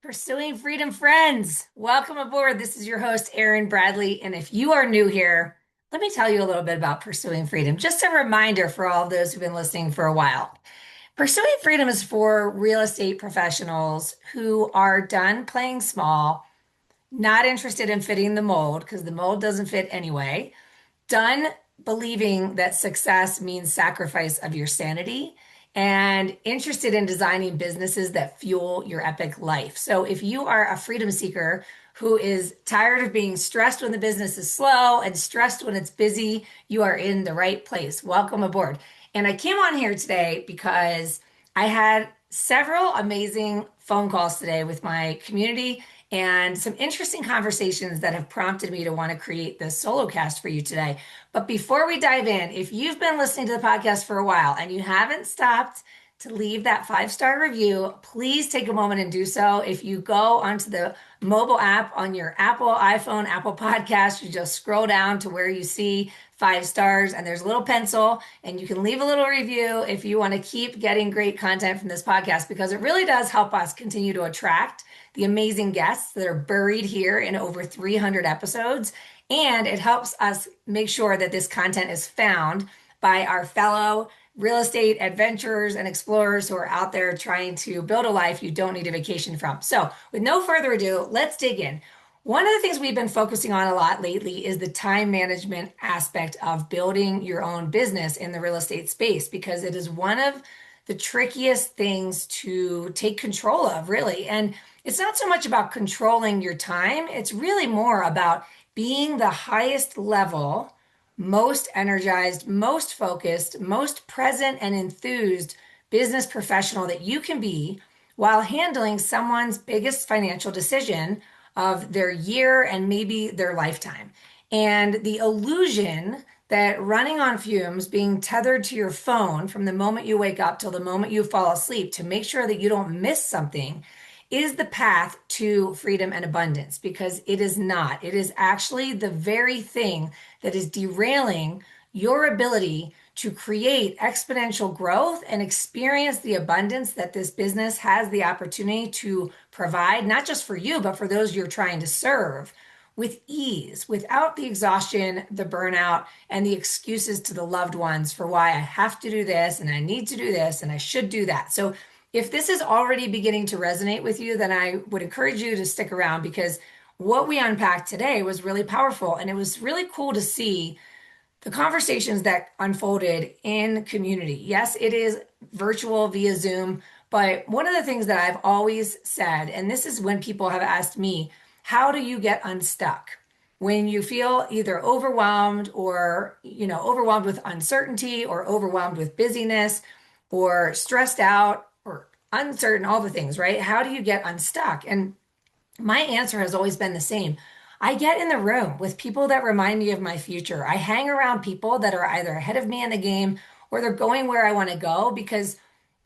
Pursuing Freedom friends, welcome aboard. This is your host, Erin Bradley. And if you are new here, let me tell you a little bit about Pursuing Freedom. Just a reminder for all of those who've been listening for a while. Pursuing Freedom is for real estate professionals who are done playing small, not interested in fitting the mold because the mold doesn't fit anyway, done believing that success means sacrifice of your sanity, and interested in designing businesses that fuel your epic life. So if you are a freedom seeker who is tired of being stressed when the business is slow and stressed when it's busy, you are in the right place. Welcome aboard. And I came on here today because I had several amazing phone calls today with my community and some interesting conversations that have prompted me to want to create this solo cast for you today. But before we dive in, if you've been listening to the podcast for a while and you haven't stopped to leave that 5-star review, please take a moment and do so. If you go onto the mobile app on your Apple iPhone, Apple Podcast, you just scroll down to where you see 5 stars and there's a little pencil and you can leave a little review if you want to keep getting great content from this podcast because it really does help us continue to attract the amazing guests that are buried here in over 300 episodes. And it helps us make sure that this content is found by our fellow real estate adventurers and explorers who are out there trying to build a life you don't need a vacation from. So, with no further ado, let's dig in. One of the things we've been focusing on a lot lately is the time management aspect of building your own business in the real estate space because it is one of the trickiest things to take control of, really. And it's not so much about controlling your time, it's really more about being the highest level, most energized, most focused, most present and enthused business professional that you can be while handling someone's biggest financial decision of their year and maybe their lifetime. And the illusion that running on fumes, being tethered to your phone from the moment you wake up till the moment you fall asleep to make sure that you don't miss something is the path to freedom and abundance because it is not. It is actually the very thing that is derailing your ability to create exponential growth and experience the abundance that this business has the opportunity to provide, not just for you, but for those you're trying to serve with ease, without the exhaustion, the burnout, and the excuses to the loved ones for why I have to do this and I need to do this and I should do that. So if this is already beginning to resonate with you, then I would encourage you to stick around because what we unpacked today was really powerful. And it was really cool to see the conversations that unfolded in community. Yes, it is virtual via Zoom, but one of the things that I've always said, and this is when people have asked me, how do you get unstuck? When you feel either overwhelmed or, overwhelmed with uncertainty or overwhelmed with busyness or stressed out or uncertain, all the things, right? How do you get unstuck? And my answer has always been the same. I get in the room with people that remind me of my future. I hang around people that are either ahead of me in the game or they're going where I want to go because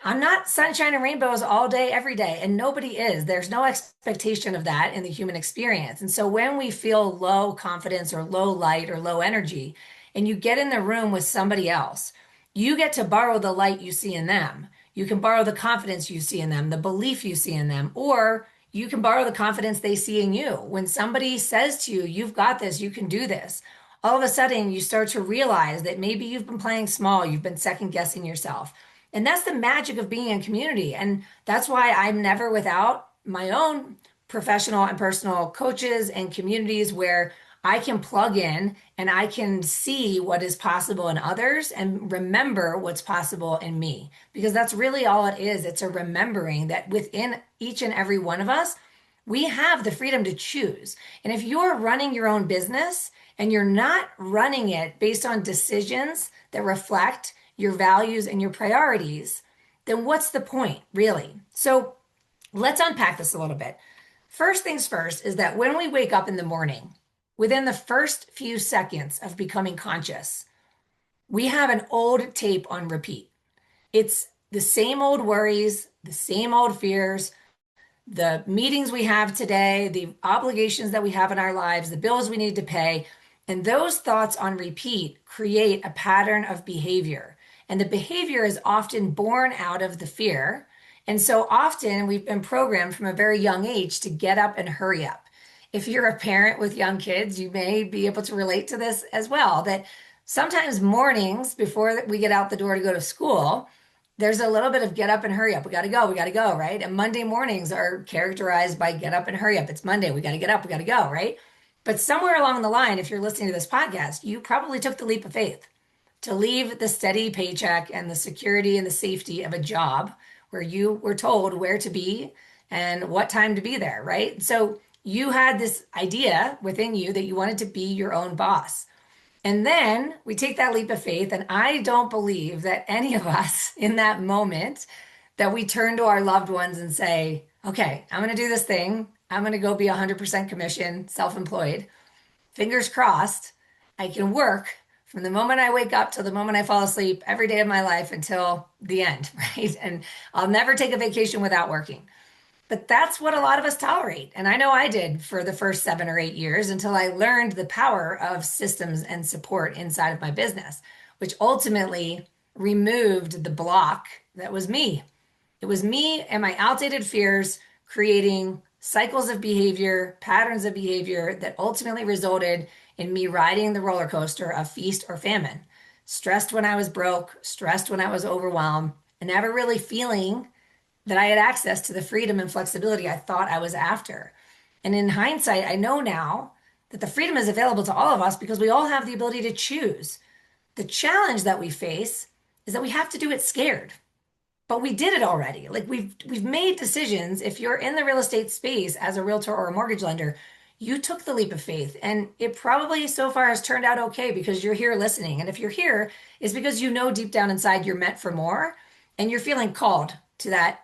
I'm not sunshine and rainbows all day, every day, and nobody is. There's no expectation of that in the human experience. And so when we feel low confidence or low light or low energy, and you get in the room with somebody else, you get to borrow the light you see in them. You can borrow the confidence you see in them, the belief you see in them, or you can borrow the confidence they see in you. When somebody says to you, you've got this, you can do this, all of a sudden you start to realize that maybe you've been playing small, you've been second guessing yourself. And that's the magic of being in community. And that's why I'm never without my own professional and personal coaches and communities where I can plug in and I can see what is possible in others and remember what's possible in me. Because that's really all it is. It's a remembering that within each and every one of us, we have the freedom to choose. And if you're running your own business and you're not running it based on decisions that reflect your values and your priorities, then what's the point, really? So let's unpack this a little bit. First things first is that when we wake up in the morning, within the first few seconds of becoming conscious, we have an old tape on repeat. It's the same old worries, the same old fears, the meetings we have today, the obligations that we have in our lives, the bills we need to pay. And those thoughts on repeat create a pattern of behavior. And the behavior is often born out of the fear And so often we've been programmed from a very young age to get up and hurry up. If you're a parent with young kids, you may be able to relate to this as well, that sometimes mornings before we get out the door to go to school, there's a little bit of get up and hurry up. We got to go, right? And Monday mornings are characterized by get up and hurry up. It's Monday, we got to get up, we got to go, right? But somewhere along the line, if you're listening to this podcast, you probably took the leap of faith to leave the steady paycheck and the security and the safety of a job where you were told where to be and what time to be there, right? So you had this idea within you that you wanted to be your own boss. And then we take that leap of faith, and I don't believe that any of us in that moment that we turn to our loved ones and say, okay, I'm going to do this thing. I'm going to go be 100% commission, self-employed. Fingers crossed, I can work from the moment I wake up till the moment I fall asleep every day of my life until the end, right? And I'll never take a vacation without working. But that's what a lot of us tolerate. And I know I did for the first 7 or 8 years until I learned the power of systems and support inside of my business, which ultimately removed the block that was me. It was me and my outdated fears creating cycles of behavior, patterns of behavior that ultimately resulted in me riding the roller coaster of feast or famine. Stressed when I was broke, stressed when I was overwhelmed, and never really feeling that I had access to the freedom and flexibility I thought I was after. And in hindsight, I know now that the freedom is available to all of us because we all have the ability to choose. The challenge that we face is that we have to do it scared. But we did it already. Like we've made decisions. If you're in the real estate space as a realtor or a mortgage lender, you took the leap of faith and it probably so far has turned out okay because you're here listening. And if you're here, it's because you know deep down inside you're meant for more and you're feeling called to that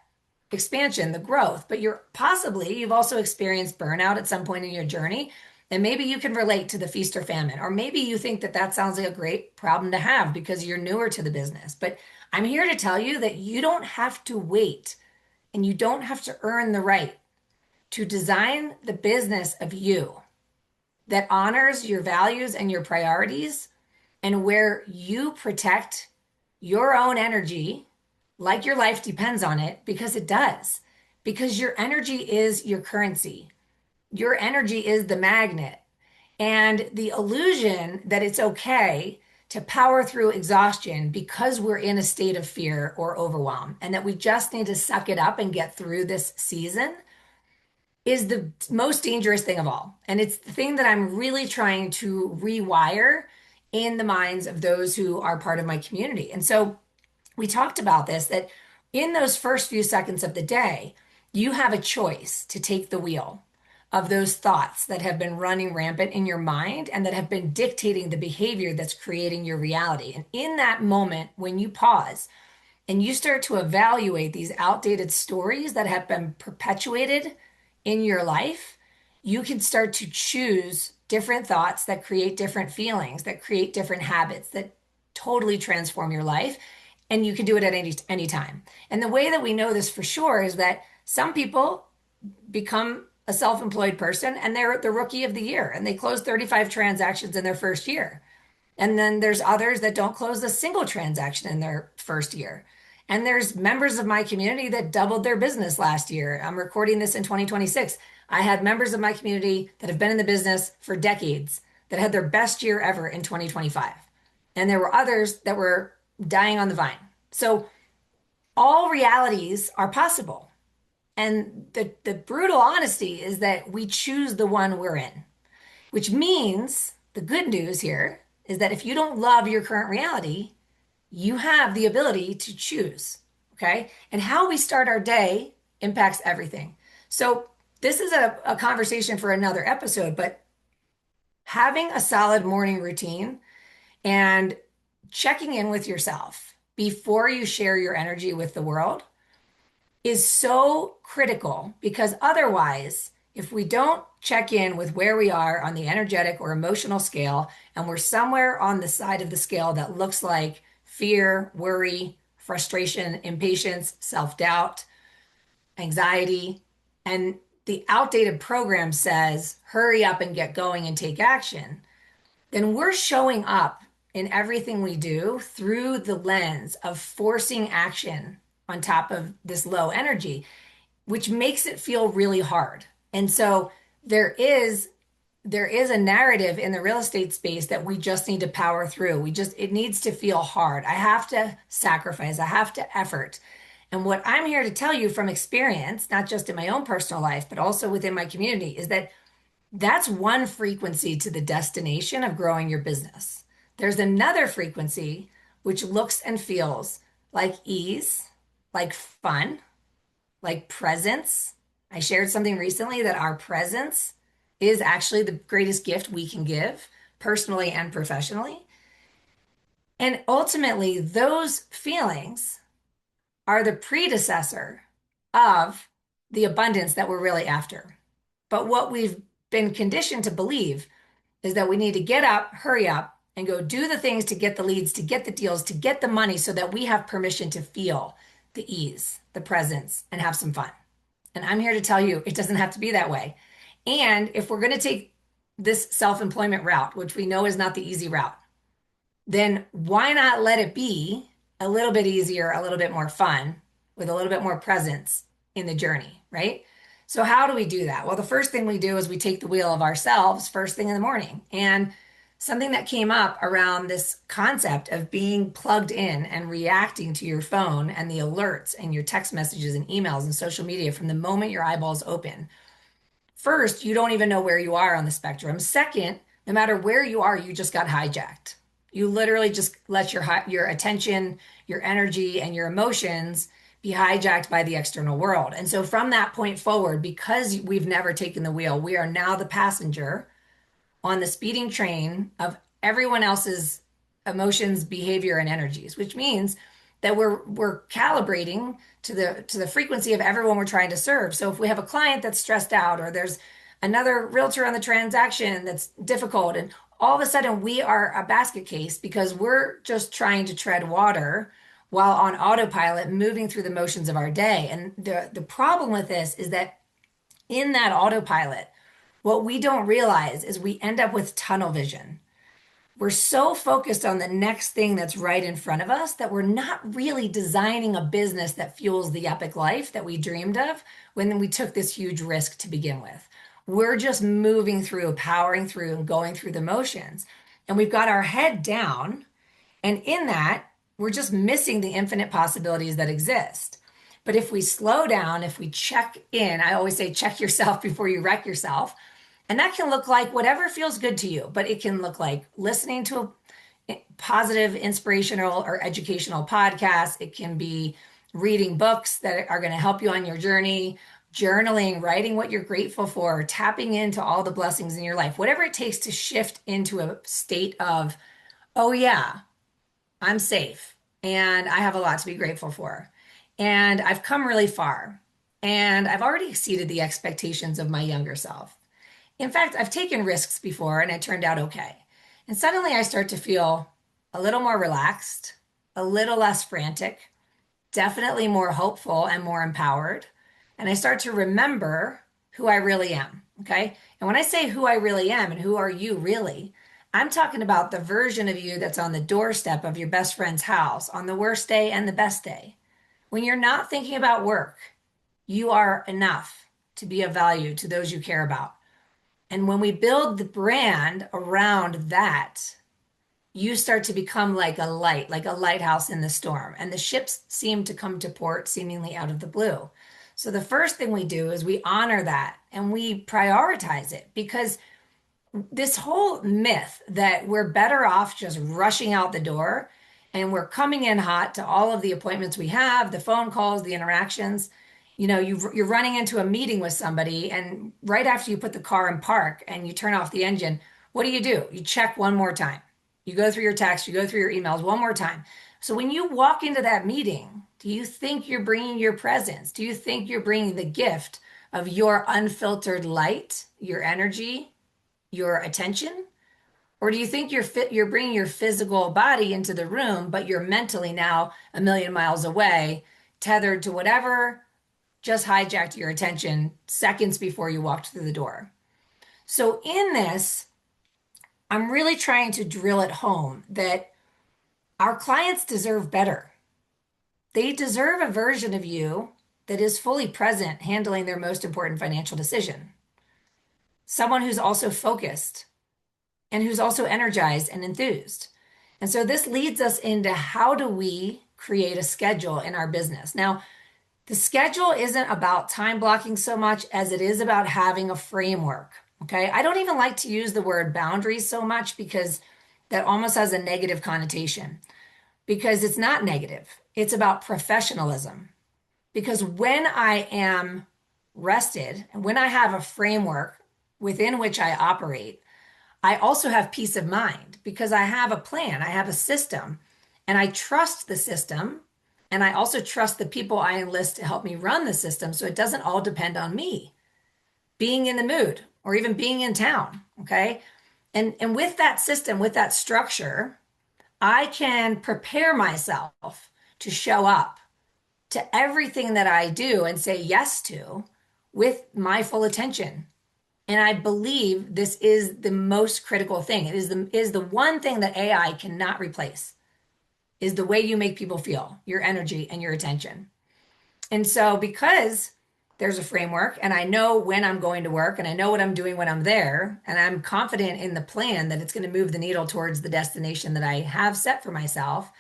expansion, the growth, but you've also experienced burnout at some point in your journey. And maybe you can relate to the feast or famine, or maybe you think that that sounds like a great problem to have because you're newer to the business. But I'm here to tell you that you don't have to wait and you don't have to earn the right to design the business of you that honors your values and your priorities and where you protect your own energy like your life depends on it because it does. Because your energy is your currency. Your energy is the magnet. And the illusion that it's okay to power through exhaustion because we're in a state of fear or overwhelm and that we just need to suck it up and get through this season is the most dangerous thing of all. And it's the thing that I'm really trying to rewire in the minds of those who are part of my community. And so we talked about this that in those first few seconds of the day, you have a choice to take the wheel of those thoughts that have been running rampant in your mind and that have been dictating the behavior that's creating your reality. And in that moment, when you pause and you start to evaluate these outdated stories that have been perpetuated in your life, you can start to choose different thoughts that create different feelings, that create different habits, that totally transform your life. And you can do it at any time. And the way that we know this for sure is that some people become a self-employed person and they're the rookie of the year and they close 35 transactions in their first year. And then there's others that don't close a single transaction in their first year. And there's members of my community that doubled their business last year. I'm recording this in 2026. I had members of my community that have been in the business for decades that had their best year ever in 2025. And there were others that were dying on the vine. So all realities are possible. And the brutal honesty is that we choose the one we're in, which means the good news here is that if you don't love your current reality, you have the ability to choose. Okay. And how we start our day impacts everything. So this is a conversation for another episode, but having a solid morning routine and checking in with yourself before you share your energy with the world is so critical because otherwise, if we don't check in with where we are on the energetic or emotional scale, and we're somewhere on the side of the scale that looks like fear, worry, frustration, impatience, self doubt, anxiety, and the outdated program says, hurry up and get going and take action, then we're showing up in everything we do through the lens of forcing action on top of this low energy, which makes it feel really hard. And so there is there is a narrative in the real estate space that we just need to power through. It needs to feel hard. I have to sacrifice, I have to effort. And what I'm here to tell you from experience, not just in my own personal life, but also within my community, is that that's one frequency to the destination of growing your business. There's another frequency which looks and feels like ease, like fun, like presence. I shared something recently that our presence is actually the greatest gift we can give personally and professionally. And ultimately, those feelings are the predecessor of the abundance that we're really after. But what we've been conditioned to believe is that we need to get up, hurry up, and go do the things to get the leads, to get the deals, to get the money so that we have permission to feel the ease, the presence, and have some fun. And I'm here to tell you it doesn't have to be that way. And if we're going to take this self employment route, which we know is not the easy route, then why not let it be a little bit easier, a little bit more fun, with a little bit more presence in the journey, right? So, how do we do that? Well, the first thing we do is we take the wheel of ourselves first thing in the morning. And something that came up around this concept of being plugged in and reacting to your phone and the alerts and your text messages and emails and social media from the moment your eyeballs open. First, you don't even know where you are on the spectrum. Second, no matter where you are, you just got hijacked. You literally just let your attention, your energy, and your emotions be hijacked by the external world. And so from that point forward, because we've never taken the wheel, we are now the passenger on the speeding train of everyone else's emotions, behavior, and energies, which means that we're calibrating to the frequency of everyone we're trying to serve. So if we have a client that's stressed out, or there's another realtor on the transaction that's difficult, and all of a sudden we are a basket case because we're just trying to tread water while on autopilot moving through the motions of our day. And the problem with this is that in that autopilot, what we don't realize is we end up with tunnel vision. We're so focused on the next thing that's right in front of us that we're not really designing a business that fuels the epic life that we dreamed of when we took this huge risk to begin with. We're just moving through, powering through, and going through the motions. And we've got our head down. And in that, we're just missing the infinite possibilities that exist. But if we slow down, if we check in, I always say check yourself before you wreck yourself. And that can look like whatever feels good to you, but it can look like listening to a positive, inspirational, or educational podcast. It can be reading books that are going to help you on your journey, journaling, writing what you're grateful for, tapping into all the blessings in your life, whatever it takes to shift into a state of, oh, yeah, I'm safe and I have a lot to be grateful for. And I've come really far and I've already exceeded the expectations of my younger self. In fact, I've taken risks before and it turned out okay. And suddenly I start to feel a little more relaxed, a little less frantic, definitely more hopeful and more empowered. And I start to remember who I really am. Okay. And when I say who I really am and who are you really, I'm talking about the version of you that's on the doorstep of your best friend's house on the worst day and the best day. When you're not thinking about work, you are enough to be of value to those you care about. And when we build the brand around that, you start to become like a light, like a lighthouse in the storm. And the ships seem to come to port seemingly out of the blue. So the first thing we do is we honor that and we prioritize it, because this whole myth that we're better off just rushing out the door and we're coming in hot to all of the appointments we have, the phone calls, the interactions. You're running into a meeting with somebody, and right after you put the car in park and you turn off the engine, what do? You check one more time. You go through your text, you go through your emails one more time. So when you walk into that meeting, do you think you're bringing your presence? Do you think you're bringing the gift of your unfiltered light, your energy, your attention? Or do you think you're bringing your physical body into the room, but you're mentally now a million miles away, tethered to whatever just hijacked your attention seconds before you walked through the door? So in this, I'm really trying to drill it home that our clients deserve better. They deserve a version of you that is fully present, handling their most important financial decision. Someone who's also focused and who's also energized and enthused. And so this leads us into how do we create a schedule in our business? Now, the schedule isn't about time blocking so much as it is about having a framework. Okay. I don't even like to use the word boundaries so much because that almost has a negative connotation, because it's not negative. It's about professionalism. Because when I am rested and when I have a framework within which I operate, I also have peace of mind because I have a plan, I have a system, and I trust the system. And I also trust the people I enlist to help me run the system. So it doesn't all depend on me being in the mood or even being in town. Okay. And with that system, with that structure, I can prepare myself to show up to everything that I do and say yes to with my full attention. And I believe this is the most critical thing. It is the one thing that AI cannot replace is the way you make people feel, your energy and your attention. And so because there's a framework and I know when I'm going to work and I know what I'm doing when I'm there, and I'm confident in the plan that it's going to move the needle towards the destination that I have set for myself,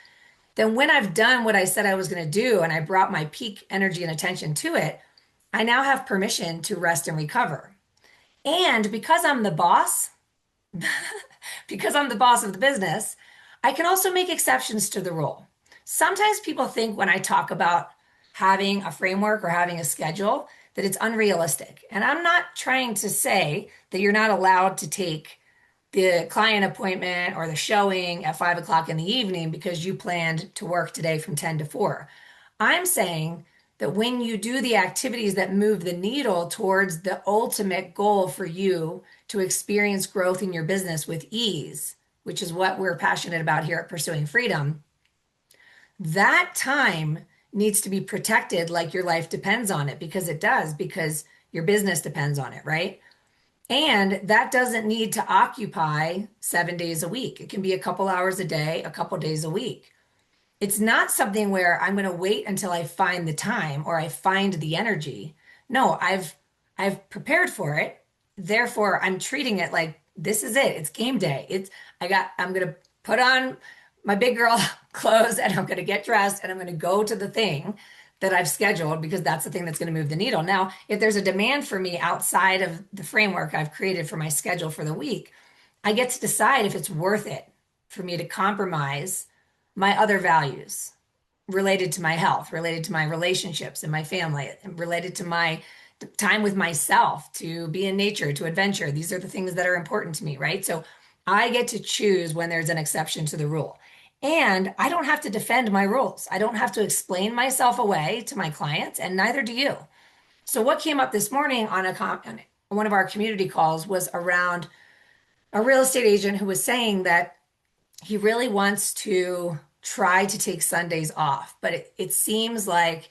then when I've done what I said I was going to do and I brought my peak energy and attention to it, I now have permission to rest and recover. And because I'm the boss of the business, I can also make exceptions to the rule. Sometimes people think when I talk about having a framework or having a schedule that it's unrealistic. And I'm not trying to say that you're not allowed to take the client appointment or the showing at 5 o'clock in the evening because you planned to work today from 10 to 4. I'm saying that when you do the activities that move the needle towards the ultimate goal for you to experience growth in your business with ease, which is what we're passionate about here at Pursuing Freedom, that time needs to be protected like your life depends on it, because it does, because your business depends on it, right? And that doesn't need to occupy 7 days a week. It can be a couple hours a day, a couple days a week. It's not something where I'm going to wait until I find the time or I find the energy. No, I've prepared for it. Therefore, I'm treating it like this is it. It's game day. I'm going to put on my big girl clothes and I'm going to get dressed and I'm going to go to the thing that I've scheduled because that's the thing that's going to move the needle. Now, if there's a demand for me outside of the framework I've created for my schedule for the week, I get to decide if it's worth it for me to compromise my other values related to my health, related to my relationships and my family, and related to my time with myself, to be in nature, to adventure. These are the things that are important to me, right? So I get to choose when there's an exception to the rule. And I don't have to defend my rules. I don't have to explain myself away to my clients, and neither do you. So what came up this morning on one of our community calls was around a real estate agent who was saying that he really wants to try to take Sundays off, but it seems like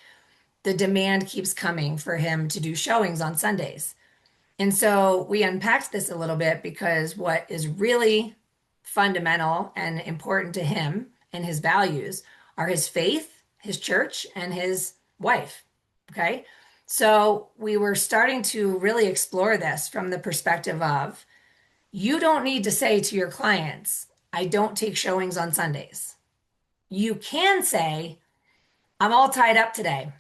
the demand keeps coming for him to do showings on Sundays. And so we unpacked this a little bit because what is really fundamental and important to him and his values are his faith, his church, and his wife. Okay. So we were starting to really explore this from the perspective of you don't need to say to your clients, I don't take showings on Sundays. You can say, I'm all tied up today.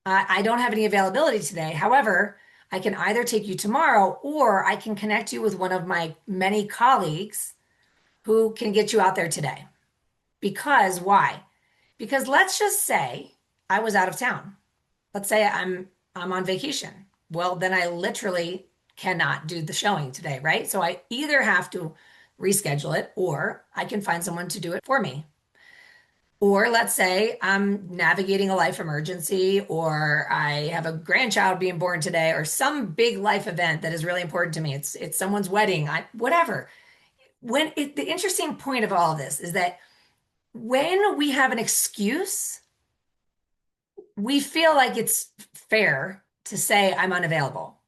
I don't have any availability today. However, I can either take you tomorrow or I can connect you with one of my many colleagues who can get you out there today. Because why? Because let's just say I was out of town. Let's say I'm on vacation. Well, then I literally cannot do the showing today, right? So I either have to reschedule it or I can find someone to do it for me. Or let's say I'm navigating a life emergency, or I have a grandchild being born today, or some big life event that is really important to me. It's someone's wedding, whatever. The interesting point of all of this is that when we have an excuse, we feel like it's fair to say I'm unavailable.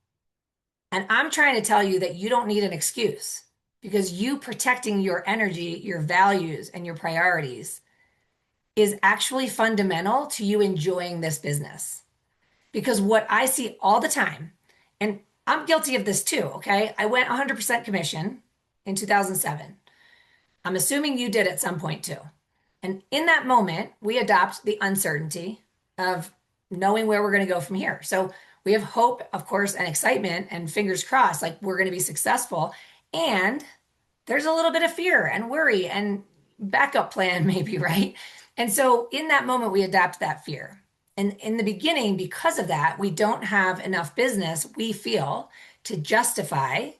And I'm trying to tell you that you don't need an excuse, because you protecting your energy, your values, and your priorities is actually fundamental to you enjoying this business. Because what I see all the time, and I'm guilty of this too, okay? I went 100% commission in 2007. I'm assuming you did at some point too. And in that moment, we adopt the uncertainty of knowing where we're going to go from here. So we have hope, of course, and excitement and fingers crossed, like we're going to be successful. And there's a little bit of fear and worry and backup plan, maybe, right? And so in that moment, we adapt that fear. And in the beginning, because of that, we don't have enough business, we feel, to justify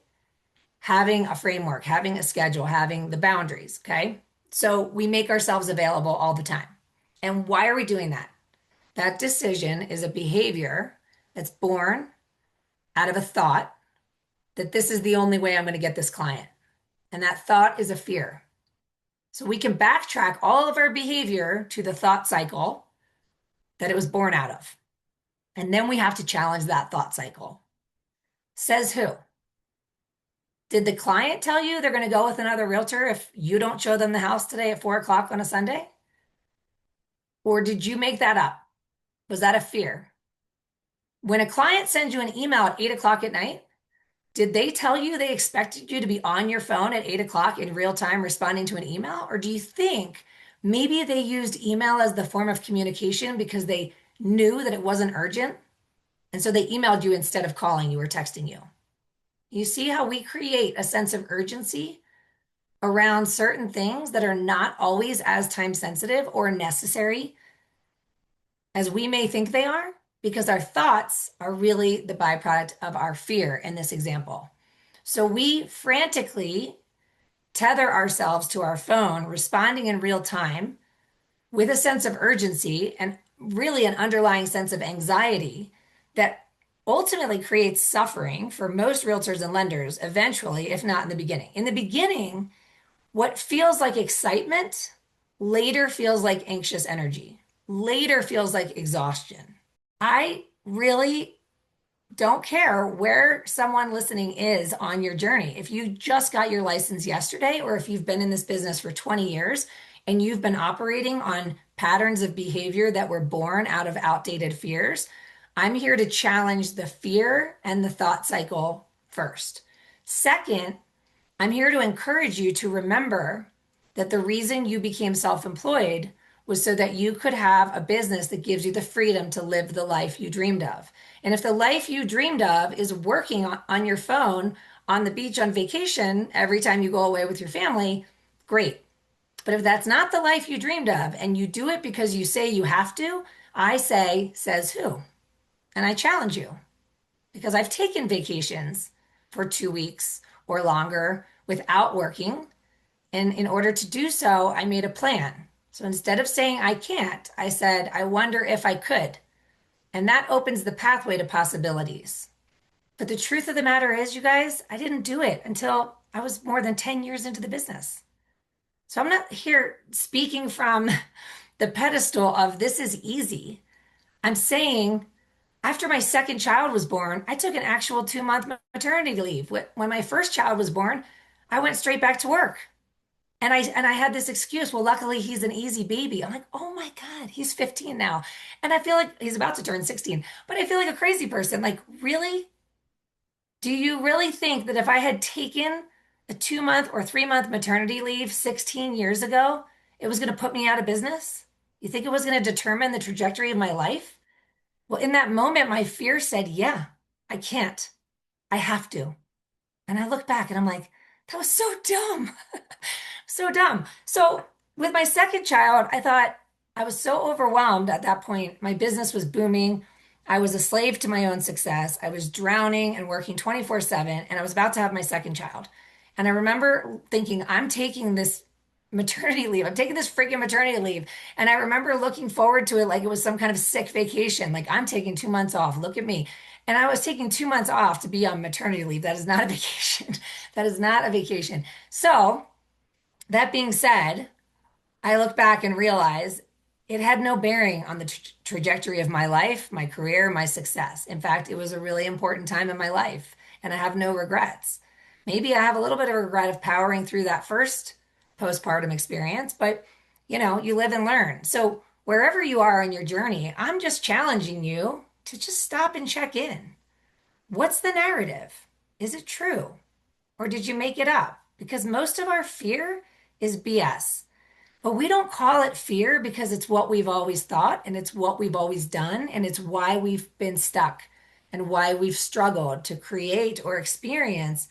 having a framework, having a schedule, having the boundaries. Okay. So we make ourselves available all the time. And why are we doing that? That decision is a behavior that's born out of a thought that this is the only way I'm going to get this client. And that thought is a fear. So we can backtrack all of our behavior to the thought cycle that it was born out of. And then we have to challenge that thought cycle. Says who? Did the client tell you they're going to go with another realtor if you don't show them the house today at 4 o'clock on a Sunday? Or did you make that up? Was that a fear? When a client sends you an email at 8 o'clock at night, did they tell you they expected you to be on your phone at 8 o'clock in real time responding to an email? Or do you think maybe they used email as the form of communication because they knew that it wasn't urgent? And so they emailed you instead of calling you or texting you. You see how we create a sense of urgency around certain things that are not always as time sensitive or necessary as we may think they are, because our thoughts are really the byproduct of our fear in this example. So we frantically tether ourselves to our phone, responding in real time with a sense of urgency and really an underlying sense of anxiety that ultimately creates suffering for most realtors and lenders eventually, if not in the beginning. In the beginning, what feels like excitement later feels like anxious energy, later feels like exhaustion. I really don't care where someone listening is on your journey. If you just got your license yesterday, or if you've been in this business for 20 years and you've been operating on patterns of behavior that were born out of outdated fears, I'm here to challenge the fear and the thought cycle first. Second, I'm here to encourage you to remember that the reason you became self employed was so that you could have a business that gives you the freedom to live the life you dreamed of. And if the life you dreamed of is working on your phone on the beach on vacation every time you go away with your family, great. But if that's not the life you dreamed of and you do it because you say you have to, I say, says who? And I challenge you because I've taken vacations for 2 weeks or longer without working. And in order to do so, I made a plan. So instead of saying I can't, I said, I wonder if I could. And that opens the pathway to possibilities. But the truth of the matter is, you guys, I didn't do it until I was more than 10 years into the business. So I'm not here speaking from the pedestal of this is easy. I'm saying after my second child was born, I took an actual 2 month maternity leave. When my first child was born, I went straight back to work. And I had this excuse. Well, luckily he's an easy baby. I'm like, oh my God, he's 15 now. And I feel like he's about to turn 16, but I feel like a crazy person. Like, really? Do you really think that if I had taken a 2 month or 3 month maternity leave 16 years ago, it was going to put me out of business? You think it was going to determine the trajectory of my life? Well, in that moment, my fear said, yeah, I can't. I have to. And I look back and I'm like, that was so dumb. So dumb. So with my second child, I thought I was so overwhelmed at that point. My business was booming. I was a slave to my own success. I was drowning and working 24/7, and I was about to have my second child. And I remember thinking, I'm taking this maternity leave. I'm taking this freaking maternity leave. And I remember looking forward to it like it was some kind of sick vacation. Like, I'm taking 2 months off. Look at me. And I was taking 2 months off to be on maternity leave. That is not a vacation. That is not a vacation. So, that being said, I look back and realize it had no bearing on the trajectory of my life, my career, my success. In fact, it was a really important time in my life, and I have no regrets. Maybe I have a little bit of regret of powering through that first postpartum experience, but You live and learn. So wherever you are on your journey, I'm just challenging you to just stop and check in. What's the narrative? Is it true? Or did you make it up? Because most of our fear is BS. But we don't call it fear because it's what we've always thought and it's what we've always done and it's why we've been stuck and why we've struggled to create or experience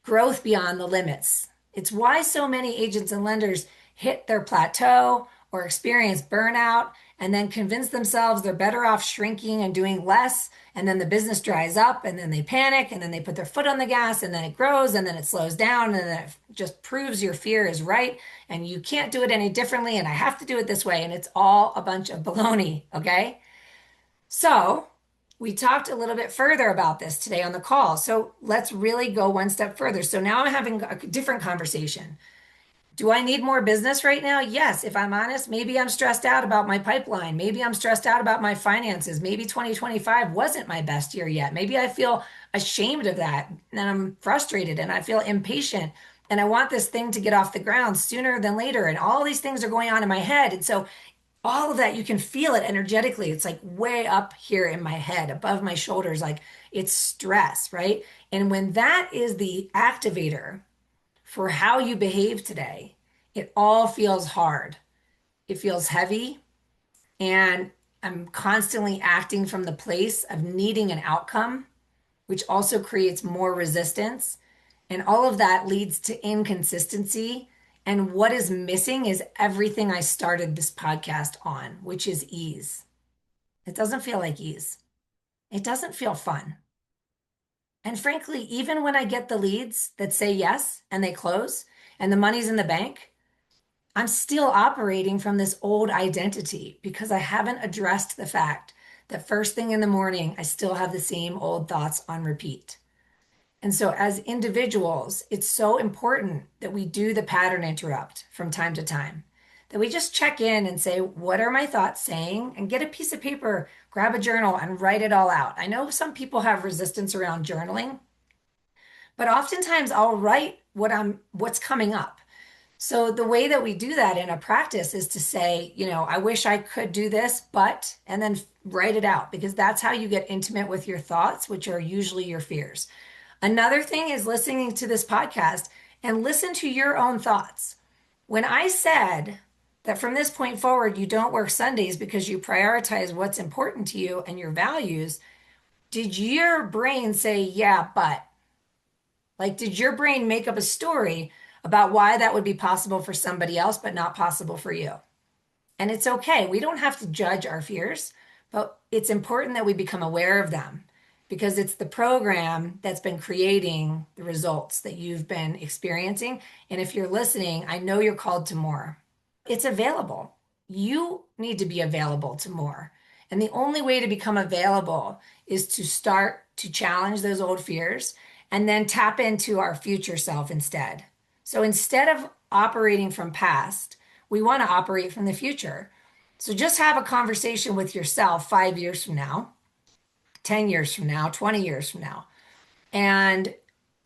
growth beyond the limits. It's why so many agents and lenders hit their plateau or experience burnout and then convince themselves they're better off shrinking and doing less. And then the business dries up and then they panic and then they put their foot on the gas and then it grows and then it slows down and then it just proves your fear is right and you can't do it any differently and I have to do it this way. And it's all a bunch of baloney. Okay. So we talked a little bit further about this today on the call. So let's really go one step further. So now I'm having a different conversation. Do I need more business right now? Yes. If I'm honest, maybe I'm stressed out about my pipeline. Maybe I'm stressed out about my finances. Maybe 2025 wasn't my best year yet. Maybe I feel ashamed of that and I'm frustrated and I feel impatient and I want this thing to get off the ground sooner than later. And all these things are going on in my head. And so all of that, you can feel it energetically. It's like way up here in my head, above my shoulders, like it's stress, right? And when that is the activator for how you behave today, it all feels hard. It feels heavy. And I'm constantly acting from the place of needing an outcome, which also creates more resistance. And all of that leads to inconsistency. And what is missing is everything I started this podcast on, which is ease. It doesn't feel like ease. It doesn't feel fun. And frankly, even when I get the leads that say yes and they close and the money's in the bank, I'm still operating from this old identity because I haven't addressed the fact that first thing in the morning, I still have the same old thoughts on repeat. And so, as individuals, it's so important that we do the pattern interrupt from time to time, that we just check in and say, what are my thoughts saying? And get a piece of paper, grab a journal, and write it all out. I know some people have resistance around journaling, but oftentimes I'll write what's coming up. So the way that we do that in a practice is to say, I wish I could do this, but, and then write it out because that's how you get intimate with your thoughts, which are usually your fears. Another thing is listening to this podcast and listen to your own thoughts. When I said that from this point forward, you don't work Sundays because you prioritize what's important to you and your values, did your brain say, yeah, but? Like, did your brain make up a story about why that would be possible for somebody else, but not possible for you? And it's okay. We don't have to judge our fears, but it's important that we become aware of them because it's the program that's been creating the results that you've been experiencing. And if you're listening, I know you're called to more. It's available. You need to be available to more. And the only way to become available is to start to challenge those old fears and then tap into our future self instead. So instead of operating from past, we want to operate from the future. So just have a conversation with yourself 5 years from now, 10 years from now, 20 years from now, and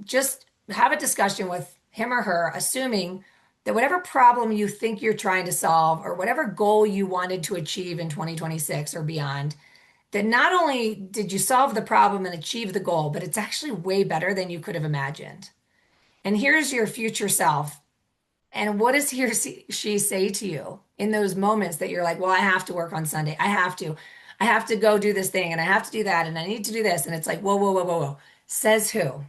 just have a discussion with him or her, assuming that whatever problem you think you're trying to solve or whatever goal you wanted to achieve in 2026 or beyond, that not only did you solve the problem and achieve the goal, but it's actually way better than you could have imagined. And here's your future self. And what does he or she say to you in those moments that you're like, well, I have to work on Sunday. I have to go do this thing and I have to do that and I need to do this. And it's like, whoa, whoa, whoa, whoa, whoa. Says who?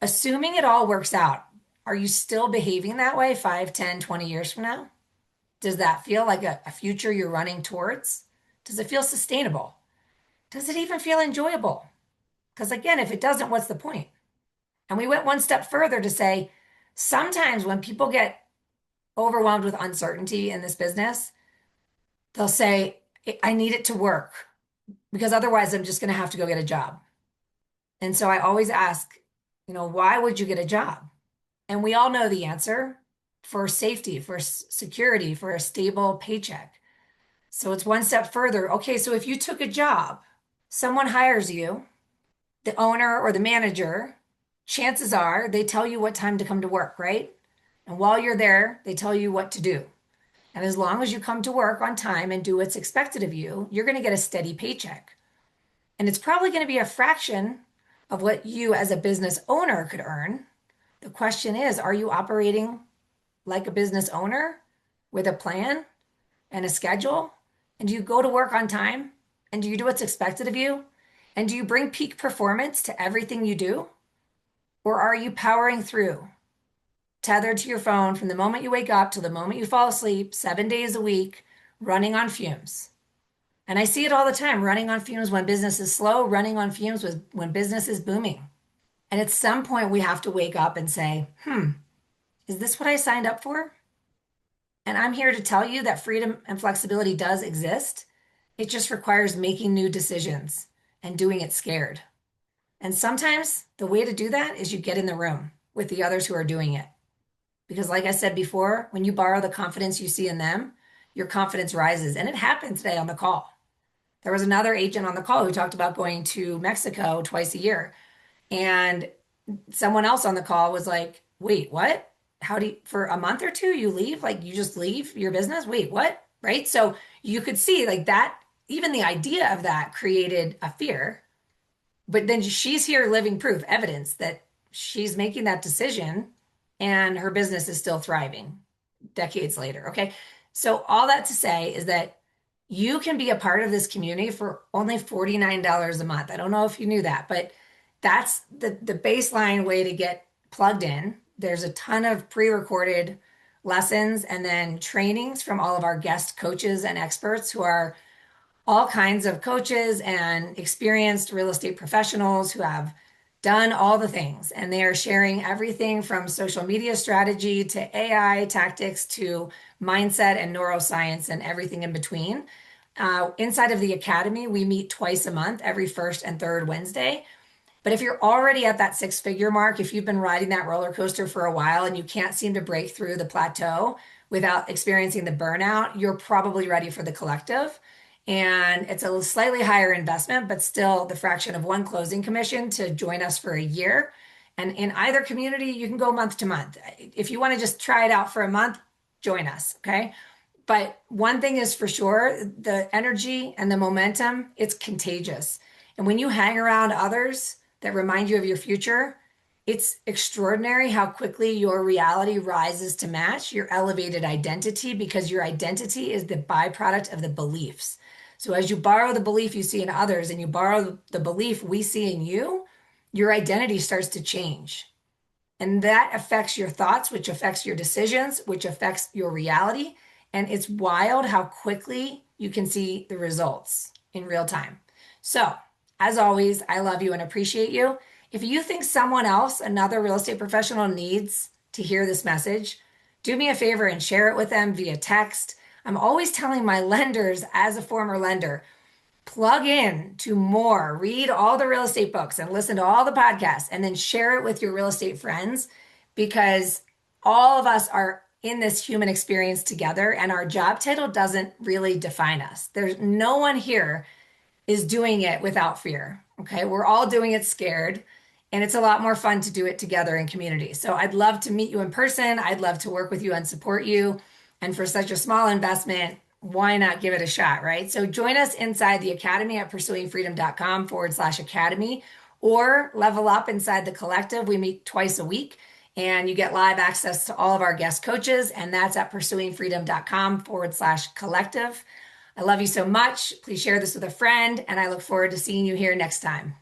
Assuming it all works out, are you still behaving that way 5, 10, 20 years from now? Does that feel like a future you're running towards? Does it feel sustainable? Does it even feel enjoyable? Because again, if it doesn't, what's the point? And we went one step further to say, sometimes when people get overwhelmed with uncertainty in this business, they'll say, I need it to work because otherwise I'm just going to have to go get a job. And so I always ask, why would you get a job? And we all know the answer: for safety, for security, for a stable paycheck. So it's one step further. Okay, so if you took a job, someone hires you, the owner or the manager, chances are they tell you what time to come to work, right? And while you're there, they tell you what to do. And as long as you come to work on time and do what's expected of you, you're going to get a steady paycheck. And it's probably going to be a fraction of what you as a business owner could earn. The question is, are you operating like a business owner with a plan and a schedule? And do you go to work on time? And do you do what's expected of you? And do you bring peak performance to everything you do? Or are you powering through, tethered to your phone from the moment you wake up to the moment you fall asleep, 7 days a week, running on fumes? And I see it all the time, running on fumes when business is slow, running on fumes when business is booming. And at some point, we have to wake up and say, is this what I signed up for? And I'm here to tell you that freedom and flexibility does exist. It just requires making new decisions and doing it scared. And sometimes the way to do that is you get in the room with the others who are doing it. Because, like I said before, when you borrow the confidence you see in them, your confidence rises. And it happened today on the call. There was another agent on the call who talked about going to Mexico twice a year. And someone else on the call was like, wait, what? How do you, for a month or two, you leave? Like you just leave your business? Wait, what? Right? So you could see like that, even the idea of that created a fear. But then she's here living proof, evidence that she's making that decision and her business is still thriving decades later. Okay. So all that to say is that you can be a part of this community for only $49 a month. I don't know if you knew that, but that's the baseline way to get plugged in. There's a ton of pre-recorded lessons and then trainings from all of our guest coaches and experts who are all kinds of coaches and experienced real estate professionals who have done all the things. And they are sharing everything from social media strategy to AI tactics to mindset and neuroscience and everything in between. Inside of the academy, we meet twice a month, every first and third Wednesday. But if you're already at that six-figure mark, if you've been riding that roller coaster for a while and you can't seem to break through the plateau without experiencing the burnout, you're probably ready for the collective. And it's a slightly higher investment, but still the fraction of one closing commission to join us for a year. And in either community, you can go month to month. If you want to just try it out for a month, join us. Okay. But one thing is for sure, the energy and the momentum, it's contagious. And when you hang around others that remind you of your future, it's extraordinary how quickly your reality rises to match your elevated identity because your identity is the byproduct of the beliefs. So as you borrow the belief you see in others and you borrow the belief we see in you, your identity starts to change. And that affects your thoughts, which affects your decisions, which affects your reality. And it's wild how quickly you can see the results in real time. So, as always, I love you and appreciate you. If you think someone else, another real estate professional, needs to hear this message, do me a favor and share it with them via text. I'm always telling my lenders, as a former lender, plug in to more, read all the real estate books and listen to all the podcasts, and then share it with your real estate friends because all of us are in this human experience together and our job title doesn't really define us. There's no one here is doing it without fear. Okay. We're all doing it scared. And it's a lot more fun to do it together in community. So I'd love to meet you in person. I'd love to work with you and support you. And for such a small investment, why not give it a shot, right? So join us inside the academy at pursuingfreedom.com/academy or level up inside the collective. We meet twice a week and you get live access to all of our guest coaches. And that's at pursuingfreedom.com/collective. I love you so much. Please share this with a friend, and I look forward to seeing you here next time.